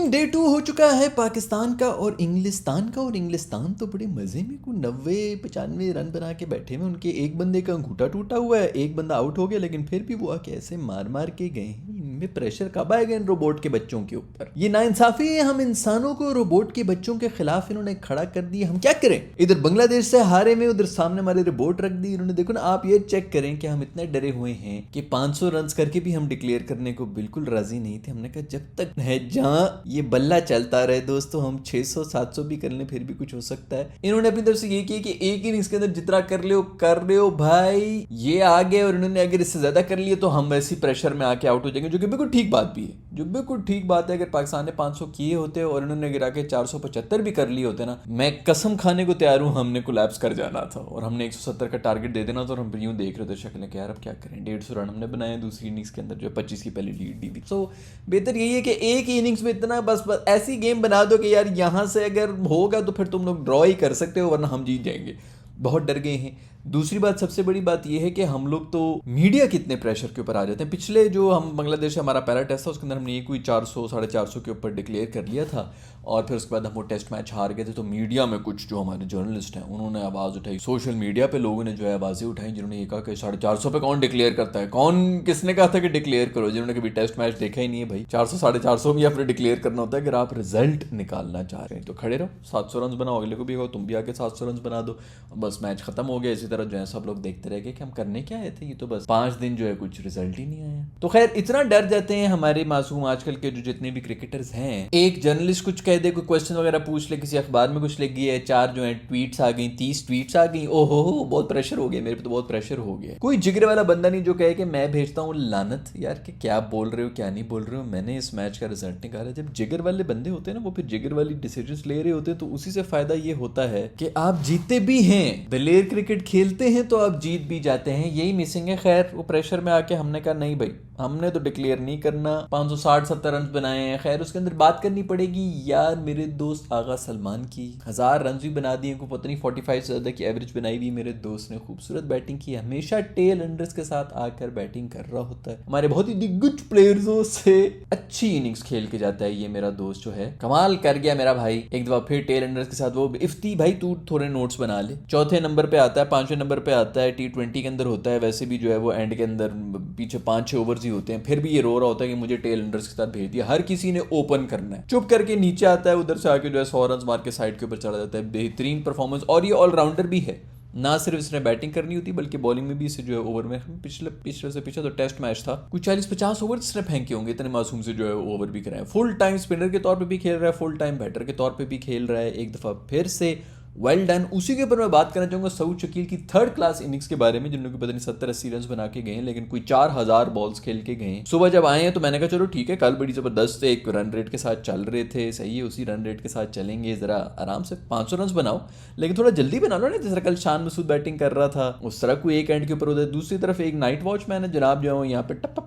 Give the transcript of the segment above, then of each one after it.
Inning day 2 हो चुका है पाकिस्तान का और इंग्लिस्तान तो बड़े मजे में को 90-95 रन बना के बैठे हुए। उनके एक बंदे का अंगूठा टूटा हुआ है, एक बंदा आउट हो गया, लेकिन फिर भी वो आके ऐसे मार मार के गए हैं। इनमें प्रेशर कब आएगा इन रोबोट के बच्चों के ऊपर? ये नाइंसाफी है, हम इंसानों को रोबोट के बच्चों के खिलाफ इन्होंने खड़ा कर दिया। हम क्या करें? इधर बांग्लादेश से हारे में, उधर सामने हमारे रोबोट रख दी इन्होंने। देखो ना, आप ये चेक करें कि हम इतने डरे हुए हैं कि 500 रन करके भी हम डिक्लेयर करने को बिल्कुल राजी नहीं थे। हमने कहा जब तक है जहां ये बल्ला चलता रहे दोस्तों, हम 600-700 भी कर लें फिर भी कुछ हो सकता है। इन्होंने अपनी तरफ से ये किया कि एक इनिंग्स के अंदर जितना कर रहे हो भाई, ये आ गए। और इन्होंने अगर इससे ज्यादा कर लिए तो हम वैसी प्रेशर में आके आउट हो जाएंगे, जो कि बिल्कुल ठीक बात भी है, जो बिल्कुल ठीक बात है। अगर पाकिस्तान ने 500 किए होते और इन्होंने गिरा के 475 भी कर लिए होते ना, मैं कसम खाने को तैयार हूं हमने कोलैप्स कर जाना था और हमने 170 का टारगेट दे देना था। और हम यूं देख रहे थे शक्ल कि यार अब क्या करें, 150 रन हमने बनाए दूसरी इनिंग्स के अंदर, जो 25 की पहली लीड दी थी। सो बेहतर यही है कि एक ही इनिंग्स में इतना बस ऐसी गेम बना दो कि यार यहां से अगर होगा तो फिर तुम लोग ड्रॉ ही कर सकते हो, वरना हम जीत जाएंगे। बहुत डर गए हैं। दूसरी बात, सबसे बड़ी बात यह है कि हम लोग तो मीडिया कितने प्रेशर के ऊपर आ जाते हैं। पिछले जो हम बांग्लादेश से हमारा पहला टेस्ट था उसके अंदर हमने ये कोई 400-450 के ऊपर डिक्लेयर कर लिया था और फिर उसके बाद हम वो टेस्ट मैच हार गए थे। तो मीडिया में कुछ जो हमारे जर्नलिस्ट हैं उन्होंने आवाज़ उठाई, सोशल मीडिया पे लोगों ने जो है आवाज़ें उठाई, जिन्होंने ये कहा कि 450 पे कौन डिक्लेयर करता है, कौन किसने कहा था कि डिक्लेयर करो, जिन्होंने कभी टेस्ट मैच देखा ही नहीं है। भाई 400-450 भी आपने डिक्लेयर करना होता है अगर आप रिजल्ट निकालना चाह रहे हैं। तो खड़े रहो, 700 रन बनाओ, अगले को भी हो, तुम भी आके 700 रन बना दो, बस मैच खत्म हो गया। इसी तरह जो है सब लोग देखते रह गए कि हम करने क्या आए थे, ये तो बस 5 दिन जो है कुछ रिजल्ट ही नहीं आया। तो खैर इतना डर जाते हैं हमारे मासूम आजकल के जो जितने भी क्रिकेटर्स हैं। एक जर्नलिस्ट कुछ कह दे, कोई क्वेश्चन वगैरह पूछ ले, किसी अखबार में कुछ लिख गया है, 4 जो है ट्वीट्स आ गई, 30 ट्वीट्स आ गई, ओहो बहुत प्रेशर हो गया, मेरे पे तो बहुत प्रेशर हो गया। कोई जिगर वाला बंदा नहीं जो कहे कि मैं भेजता हूँ लानत यार कि क्या बोल रहे हो क्या नहीं बोल रहे हो, मैंने इस मैच का रिजल्ट निकाला। जब जिगर वाले बंदे होते हैं ना, वो फिर जिगर वाली डिसीजंस ले रहे होते हैं, तो उसी से फायदा ये होता है कि आप जीते भी हैं, दलेर क्रिकेट खेलते हैं तो आप जीत भी जाते हैं। यही मिसिंग है। खैर वो प्रेशर में आके हमने कहा नहीं भाई, हमने तो डिक्लेयर नहीं करना। 560-70 रन बनाए हैं। खैर उसके अंदर बात करनी पड़ेगी यार मेरे दोस्त आगा सलमान की, 1000 रन भी बना दिए, को पता नहीं 45 से ज्यादा की एवरेज बनाई हुई मेरे दोस्त ने। खूबसूरत बैटिंग की, हमेशा टेल अंडर्स के साथ आकर बैटिंग कर रहा होता है। हमारे बहुत ही दिग्गज प्लेयर्सों से अच्छी इनिंग्स खेल के जाता है ये मेरा दोस्त, जो है कमाल कर गया मेरा भाई। एक दफा फिर टेल अंडर्स के साथ वो इफ्ती भाई तू थोड़े नोट्स बना ले, 4थे नंबर पे आता है, 5वें नंबर पे आता है, T20 के अंदर होता है। वैसे भी जो है वो एंड के अंदर पीछे 5-6 ओवर्स ही होते हैं, फिर भी ये रो रहा होता है कि मुझे टेल अंडर्स के साथ भेज दिया। हर किसी ने ओपन करना है, चुप करके नीचे आता है, उधर से आके जो है 100 रन मार के साइड के ऊपर चला जाता है। बेहतरीन परफॉर्मेंस, और ये ऑलराउंडर भी है, ना सिर्फ इसने बैटिंग करनी होती बल्कि बॉलिंग में भी इसे जो है ओवर में पिछले से पिछले तो टेस्ट मैच था, कुछ 40-50 ओवर इसने फेंके होंगे, इतने मासूम से जो है ओवर भी कराए। फुल टाइम स्पिनर के तौर पे भी खेल रहा है, फुल टाइम बैटर के तौर पे भी खेल रहा है। एक दफा फिर से वेल डन। उसी के ऊपर मैं बात करना चाहूंगा सऊद शकील की 3rd क्लास इनिंग्स के बारे में, जिन्होंने पता नहीं 70-80 रन बना के गए हैं, लेकिन कोई 4000 बॉल्स खेल के गए। सुबह जब आए हैं तो मैंने कहा चलो ठीक है, कल बड़ी जबरदस्त एक रन रेट के साथ चल रहे थे, सही है, उसी रन रेट के साथ चलेंगे, जरा आराम से 500 रन बनाओ, लेकिन थोड़ा जल्दी बना लो ना, जिस तरह कल शान मसूद बैटिंग कर रहा था उस तरह कोई एक एंड के ऊपर उधर। दूसरी तरफ एक नाइट वॉचमैन है जनाब, जो है यहाँ पे टप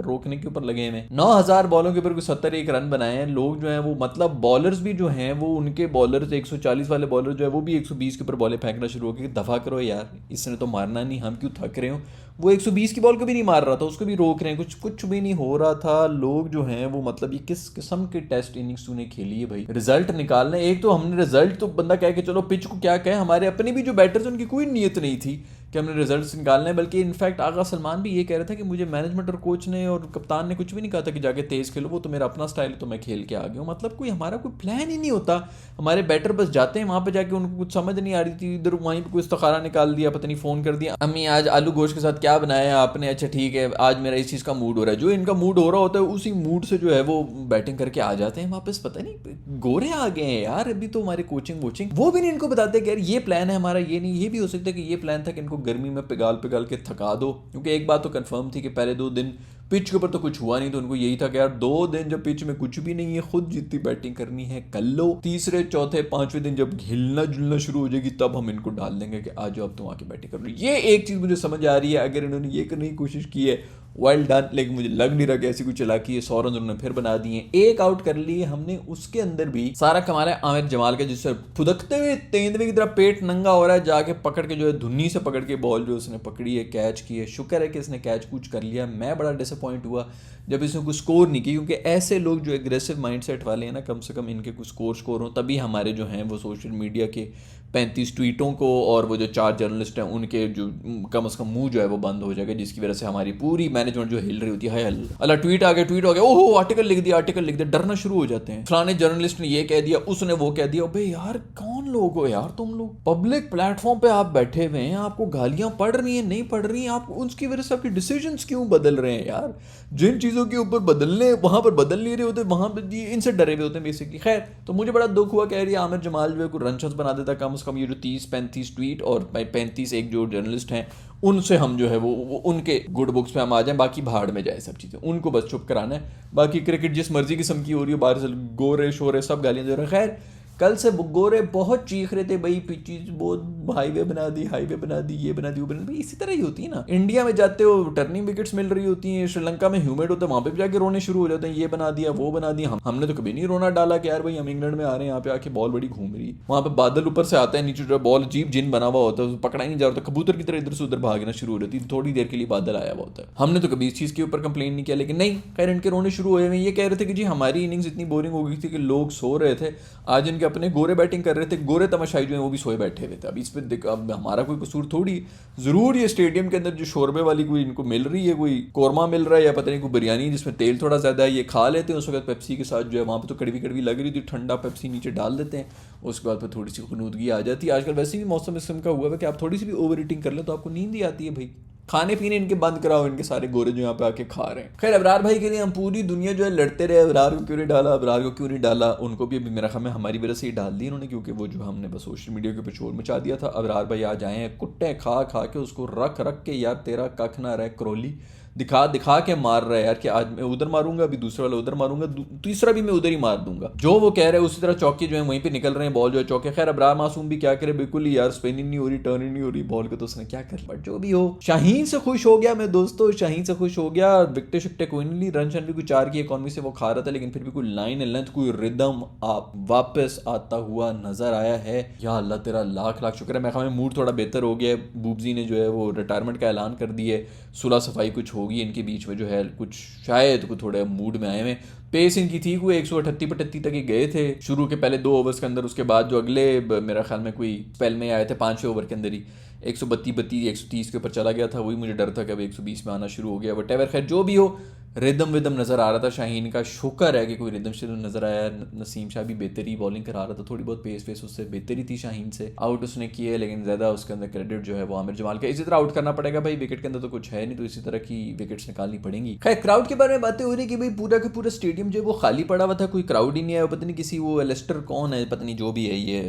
रोकने के ऊपर लगे हैं। 9000 बॉलों के ऊपर कोई 71 रन बनाए हैं लोग जो हैं वो, मतलब बॉलर्स भी जो हैं वो, उनके बॉलर्स 140 वाले बॉलर जो है वो भी 120 के ऊपर बॉलें फेंकना शुरू हो गए। दफा करो यार, इसने तो मारना नहीं, हम क्यों थक रहे हो। वो 120 की बॉल को भी नहीं मार रहा था, उसको भी रोक रहे हैं, कुछ भी नहीं हो रहा था। लोग जो हैं वो, मतलब ये किस किस्म के टेस्ट इनिंग्स तूने खेली है भाई, रिजल्ट निकालना। एक तो हमने रिजल्ट तो बंदा कह के चलो, पिच को क्या कहे, हमारे अपने भी जो बैटर्स उनकी कोई नीयत नहीं थी कि हमने रिजल्ट्स निकालने हैं, बल्कि इनफैक्ट आगा सलमान भी ये कह रहा था कि मुझे मैनेजमेंट और कोच ने और कप्तान ने कुछ भी नहीं कहा था कि जाके तेज खेलो, वो तो मेरा अपना स्टाइल है तो मैं खेल के आ गया हूँ। मतलब कोई हमारा कोई प्लान ही नहीं होता, हमारे बैटर बस जाते हैं वहाँ पे, जाके उनको कुछ समझ नहीं आ रही थी, इधर वहीं पे कोई इस्तिखारा निकाल दिया, पता नहीं फ़ोन कर दिया, अम्मी आज आलू गोश्त के साथ क्या बनाया है आपने, अच्छा ठीक है आज मेरा इस चीज़ का मूड हो रहा है। जो इनका मूड हो रहा होता है उसी मूड से जो है वो बैटिंग करके आ जाते हैं वापस। पता नहीं गोरे आ गए हैं यार, अभी तो हमारे कोचिंग वो भी नहीं इनको बताते कि यार ये प्लान है हमारा, ये नहीं, ये भी हो सकता है कि ये प्लान था कि इनको गर्मी में पिघाल के थका दो। क्योंकि एक बात तो कंफर्म थी कि पहले 2 दिन पिच के ऊपर तो कुछ हुआ नहीं, तो उनको यही था कि यार 2 दिन जब पिच में कुछ भी नहीं है, खुद जितनी बैटिंग करनी है कर लो, तीसरे चौथे 5वें दिन जब हिलना जुलना शुरू हो जाएगी तब हम इनको डाल देंगे कि आज अब तुम आके बैटिंग कर लो। ये एक चीज मुझे समझ आ रही है, अगर इन्होंने ये करने की कोशिश की है वेल डन, लेकिन मुझे लग नहीं रहा कि ऐसी कोई चालाकी है। 100 रन उन्होंने फिर बना दिए, एक आउट कर लिए हमने, उसके अंदर भी सारा कमाल है आमिर जमाल का, जिससे फुदकते हुए तेंदुए की तरह पेट नंगा हो रहा है, जाके पकड़ के जो है धुन्नी से पकड़ के बॉल जो उसने पकड़ी है, कैच की है। शुक्र है कि इसने कैच कूच कर लिया। मैं बड़ा डिसअपॉइंट हुआ जब इसने कुछ स्कोर नहीं किया, क्योंकि ऐसे लोग जो एग्रेसिव माइंडसेट वाले हैं ना, कम से कम इनके कुछ स्कोर हो, तभी हमारे जो हैं वो सोशल मीडिया के 35 ट्वीटों को और वो जो 4 जर्नलिस्ट हैं उनके जो कम से कम मुंह जो है वो बंद हो जाएगा, जिसकी वजह से हमारी पूरी मैनेजमेंट जो हिल रही होती है। अल्लाह ट्वीट आ गया, ओहो आर्टिकल लिख दिया, डरना शुरू हो जाते हैं। फलाने जर्नलिस्ट ने ये कह दिया, उसने वो कह दिया। अबे यार कौन लोग हो यार तुम लोग, पब्लिक प्लेटफॉर्म पे आप बैठे हुए हैं, आपको गालियां पड़ रही हैं, नहीं पड़ रही हैं, आप उसकी वजह से आपके डिसीजंस क्यों बदल रहे हैं यार। जिन चीज़ों के ऊपर बदलने वहाँ पर बदल नहीं रहे होते, वहाँ पर इनसे डरे हुए होते हैं बेसिकली। खैर, तो मुझे बड़ा दुख हुआ, कह रही है आमिर जमाल जो है कोई रन बना देता कम से कम। ये जो 30-35 ट्वीट और 35 एक जो जर्नलिस्ट हैं उनसे हम जो है वो उनके गुड बुक्स पे हम आ जाएं, बाकी भाड़ में जाए सब चीज़ें, उनको बस चुप कराना है। बाकी क्रिकेट जिस मर्जी किस्म की हो रही है, बाहर से गोरे शोरे सब गालियाँ दे रहे हैं। खैर, कल से गोरे बहुत चीख रहे थे, भाई पिचेस बहुत हाईवे बना दी, ये बना दी, वो बना दी। इसी तरह ही होती है ना, इंडिया में जाते हो टर्निंग विकेट्स मिल रही होती हैं, श्रीलंका में ह्यूमिड होता है, वहाँ पे भी जाके रोने शुरू हो जाते हैं, ये बना दिया, वो बना दिया। हमने तो कभी नहीं रोना डाला कि यार भाई हम इंग्लैंड में आ रहे हैं, यहाँ पे आके बॉल बड़ी घूम रही है, वहाँ पे बादल ऊपर से आता है, नीचे जो बॉल अजीब जिन बना हुआ होता है, पकड़ा ही नहीं जा रहा, कबूतर की तरह इधर से उधर भागना शुरू हो जाती है, थोड़ी देर के लिए बादल आया हुआ होता है। हमने तो कभी इस चीज़ के ऊपर कंप्लेन नहीं किया, लेकिन नहीं, खैर इनके रोने शुरू हुए हैं। ये कह रहे थे कि जी हमारी इनिंग्स इतनी बोरिंग हो गई थी कि लोग सो रहे थे, आज इनके अपने गोरे बैटिंग कर रहे थे, गोरे तमाशाई जो है वो भी सोए बैठे हुए थे। अब इस पर अब हमारा कोई कसूर थोड़ी, जरूर ये स्टेडियम के अंदर जो शोरबे वाली कोई इनको मिल रही है, कोई कोरमा मिल रहा है या पता नहीं कोई बिरयानी जिसमें तेल थोड़ा ज़्यादा है, ये खा लेते हैं। उस वक्त पेप्सी के साथ जो है वहाँ पे तो कड़वी कड़वी लग रही थी, ठंडा पेप्सी नीचे डाल देते हैं, उसके बाद फिर थोड़ी सी खुनूदगी आ जाती है। आजकल वैसे भी मौसम इस किस्म का हुआ है कि आप थोड़ी सी भी ओवर ईटिंग कर लें तो आपको नींद ही आती है। भाई खाने पीने इनके बंद कराओ, इनके सारे गोरे जो यहाँ पे आके खा रहे हैं। खैर, अबरार भाई के लिए हम पूरी दुनिया जो है लड़ते रहे, अबरार को क्यों नहीं डाला, अबरार को क्यों नहीं डाला, उनको भी अभी मेरा ख्याल में हमारी वजह से ही डाल दी इन्होंने, क्योंकि वो जो हमने बस सोशल मीडिया के ऊपर शोर मचा दिया था। अबरार भाई आज आए हैं, कुट्टे खा खा के उसको रख रख के, यार तेरा कख ना रहे क्रोली, दिखा दिखा के मार रहा है यार कि आज मैं उधर मारूंगा, अभी दूसरा वाला उधर मारूंगा, तीसरा भी मैं उधर ही मार दूंगा। जो वो कह रहे हैं उसी तरह चौके जो है वहीं पे निकल रहे हैं, बॉल जो है चौके। खैर, अबरार मासूम भी क्या करे, बिल्कुल ही यार स्पिन ही नहीं हो रही, टर्न ही नहीं हो रही बॉल को, तो उसने क्या कर, बट जो भी हो, शाहीन से खुश हो गया मैं दोस्तों, शाहीन से खुश हो गया। विकटे शिकटे कोई नहीं, रन शन भी कोई 4 की इकॉनमी से वो खा रहा था, लेकिन फिर भी कोई लाइन लेंथ, कोई रिदम आप वापस आता हुआ नजर आया है। या अल्लाह तेरा लाख लाख शुक्र है। मैं हमें मूड थोड़ा बेहतर हो गया है, बूबजी ने जो है वो रिटायरमेंट का ऐलान कर दिया है, सुलह सफाई कुछ होगी इनके बीच में, जो है कुछ शायद कुछ थोड़े मूड में आए हैं। पेस इनकी थी, कोई 138-38 तक ही गए थे शुरू के पहले 2 ओवर्स के अंदर। उसके बाद जो अगले मेरा ख्याल में कोई स्पेल में आए थे 5वें ओवर के अंदर ही 132 130 के ऊपर चला गया था। वही मुझे डर था कि अब 120 में आना शुरू हो गया, बट एवर। खैर, जो भी हो, रिदम विदम नज़र आ रहा था शाहीन का, शुक्र है कि कोई रिदम शिदम नज़र आया। नसीम शाह भी बेहतरी बॉलिंग करा रहा था, थोड़ी बहुत पेस वेस उससे बेहतरी थी शाहीन से। आउट उसने किए, लेकिन ज़्यादा उसके अंदर क्रेडिट जो है वो आमिर जमाल का। इसी तरह आउट करना पड़ेगा भाई, विकेट के अंदर तो कुछ है नहीं, तो इसी तरह की विकेट्स निकालनी पड़ेंगी। खैर, क्राउड के बारे में बातें हो रही कि भाई पूरा का पूरा स्टेडियम जो है वो खाली पड़ा हुआ था, कोई क्राउड ही नहीं आया। पता नहीं किसी वो एलेस्टर कौन है, पता नहीं जो भी है, ये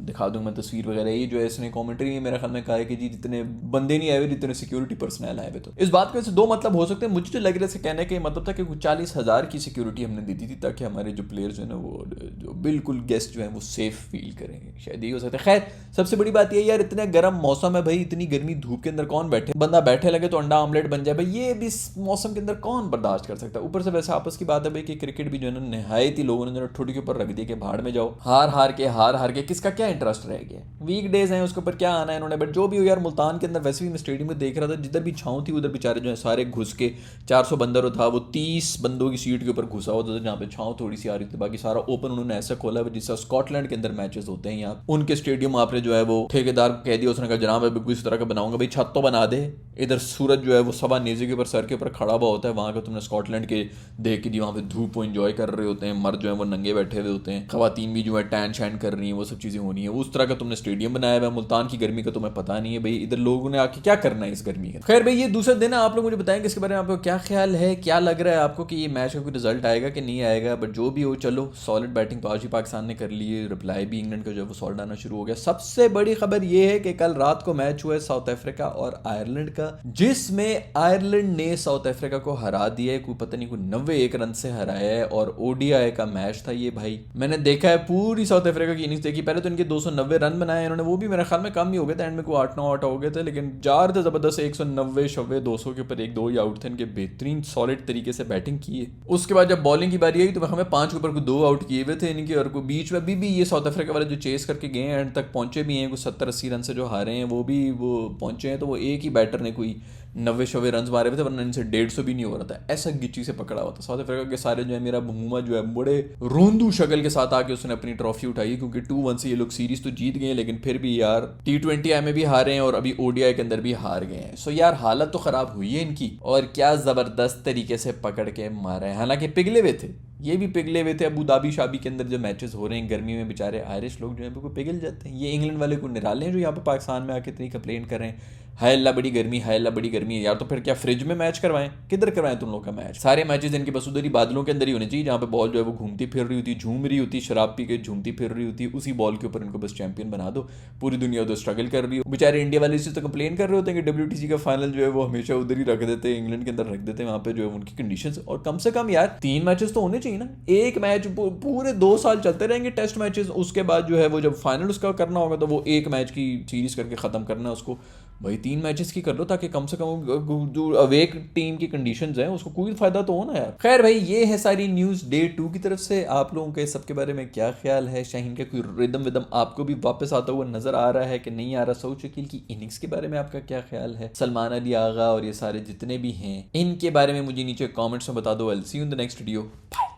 दिखा दूँ मैं तस्वीर वगैरह, ये जो है इसने कॉमेंट्री में मेरे ख्याल में कहा है कि जी जितने बंदे नहीं आए हुए, जितने सिक्योरिटी पर्सनल आए हुए। तो इस बात के वैसे 2 मतलब हो सकते हैं। मुझे जो लग रहा है कहने का मतलब था कि 40,000 की सिक्योरिटी हमने दे दी थी, ताकि हमारे जो प्लेयर्स हैं ना वो जो बिल्कुल गेस्ट जो हैं वो सेफ फील करेंगे, शायद यही हो सकता है। खैर, सबसे बड़ी बात ये यार, इतना गर्म मौसम है भाई, इतनी गर्मी धूप के अंदर कौन बैठे, बंदा बैठे लगे तो अंडा ऑमलेट बन जाए भाई, ये भी इस मौसम के अंदर कौन बर्दाश्त कर सकता है। ऊपर से वैसे आपस की बात है भाई कि क्रिकेट भी जो है ना नहायत ही लोगों ने ठुडी के ऊपर रख दिया कि भाड़ में जाओ, हार हार के किसका क्या इंटरेस्ट रह गया, वीक डेज हैं उसके ऊपर क्या आना है इन्होंने। बट जो भी हो यार, मुल्तान के अंदर वैसे भी मैं स्टेडियम में देख रहा था, जिधर भी छाँव थी उधर बेचारे जो है सारे घुस के 400 बंदा था, वो 30 बंदों की सीट के ऊपर घुसा होता था, जहाँ पे छाँव थोड़ी सी आ रही थी। बाकी सारा ओपन उन्होंने ऐसा खोला है जिससे स्कॉटलैंड के अंदर मैचेस होते हैं, यहाँ उनके स्टेडियम आपने जो है वो ठेकेदार कह दिया, उसने कहा जनाब मैं बिल्कुल इस तरह का बनाऊंगा भाई, छत तो बना दे। इधर सूरज जो है वो सवा नेज़े के ऊपर सर के ऊपर खड़ा हुआ होता है, वहाँ का तुमने स्कॉटलैंड के देख के जी वहाँ पे धूप को एंजॉय कर रहे होते हैं, मर्द जो है वो नंगे बैठे हुए होते हैं, खवातीन भी जो है टैन शैन कर रही हैं, वो सब चीज़ें होनी है। उस तरह का तुमने स्टेडियम बनाया हुआ है। मुल्तान की गर्मी का तुम्हें पता नहीं है भाई, इधर लोगों ने आके क्या करना है इस गर्मी का। खैर भाई, ये दूसरा दिन है, आप लोग मुझे बताएंगे इसके बारे में आपको क्या ख्याल है, क्या लग रहा है आपको कि ये मैच का कोई रिजल्ट आएगा कि नहीं आएगा? बट जो भी हो, चलो सॉलिड बैटिंग तो आज ही पाकिस्तान ने कर ली है, रिप्लाई भी इंग्लैंड का जो है वो सॉलिड आना शुरू हो गया। सबसे बड़ी खबर ये है कि कल रात को मैच हुआ है साउथ अफ्रीका और आयरलैंड का, जिसमें आयरलैंड ने साउथ अफ्रीका को हरा दिया है, कोई पता नहीं कोई 91 रन से हराया है। और ओडीआई का मैच था ये भाई, मैंने देखा है पूरी साउथ अफ्रीका की इनिंग्स देखी। पहले तो इनके 290 रन बनाए इन्होंने, वो भी मेरे ख्याल में कम ही हो गए थे, एंड में कोई 8-9 आउट हो गए थे, लेकिन जार थे जबरदस्त 190 शवे 200 के ऊपर 1-2 ही आउट थे इनके। बेहतरीन सॉलिड तरीके से बैटिंग की है। उसके बाद जब बॉलिंग की बारी आई तो हमें 5 के ऊपर को 2 आउट किए हुए थे इनके, और को बीच में भी ये साउथ अफ्रीका वाले जो चेस करके गए हैं एंड तक पहुंचे भी हैं, कुछ 70-80 रन से जो हारे हैं वो भी वो पहुंचे हैं। तो वो एक ही बैटर ने कोई 90 रन मारे हुए थे, वरना इनसे 150 भी नहीं हो रहा था, ऐसा गिच्ची से पकड़ा हुआ था। साउथ अफ्रीका के सारे जो है, मेरा बहूमा जो है बड़े रोंदू शक्ल के साथ आके उसने अपनी ट्रॉफी उठाई, क्योंकि 2-1 से ये लोग सीरीज तो जीत गए, लेकिन फिर भी यार T20 में भी हारे हैं और अभी ओडीआई के अंदर भी हार गए हैं। सो यार हालत तो खराब हुई है इनकी, और क्या जबरदस्त तरीके से पकड़ के मारा है। हालांकि पिघले हुए थे, ये भी पिघले हुए थे। अबू धाबी शाबी के अंदर जो मैचेस हो रहे हैं गर्मी में, बेचारे आयरिश लोग जो है वो पिघल जाते हैं। ये इंग्लैंड वाले को निराले हैं जो यहाँ पे पाकिस्तान में आके इतनी कंप्लेन कर रहे हैं, हाय अल्लाह बड़ी गर्मी, हाय अल्लाह बड़ी गर्मी है। यार तो फिर क्या फ्रिज में मैच करवाएं? किधर करवाएं तुम लोग का मैच? सारे मैचेस इनके बस उधर ही बादलों के अंदर ही होने चाहिए, जहाँ पे बॉल जो है वो घूमती फिर रही होती, झूम रही होती, शराब पी के झूमती फिर रही होती, उसी बॉल के ऊपर इनको बस चैंपियन बना दो। पूरी दुनिया उधर स्ट्रगल कर रही हो, बेचारे इंडिया वाले इससे तो कंप्लेन कर रहे होते हैं कि WTC का फाइनल जो है वो हमेशा उधर ही रख देते हैं, इंग्लैंड के अंदर रख देते हैं, वहाँ पे जो है उनकी कंडीशन। और कम से कम यार 3 मैचेस तो होने चाहिए ना, एक मैच पूरे 2 साल चलते रहेंगे टेस्ट मैचेस, उसके बाद जो है वो जब फाइनल उसका करना होगा तो वो एक मैच की सीरीज करके खत्म करना है उसको। भाई 3 मैचेस की कर लो, ताकि कम से कम जो अवेक टीम की कंडीशंस हैं उसको कोई फायदा तो हो ना यार। खैर भाई, ये है सारी न्यूज़ डे 2 की तरफ से। आप लोगों के सबके बारे में क्या ख्याल है? शाहीन का कोई रिदम विदम आपको भी वापस आता हुआ नजर आ रहा है कि नहीं आ रहा? सऊद शकील की इनिंग्स के बारे में आपका क्या ख्याल है? सलमान अली आगा और ये सारे जितने भी हैं, इनके बारे में मुझे नीचे कॉमेंट्स में बता दो। I will see you in the next video.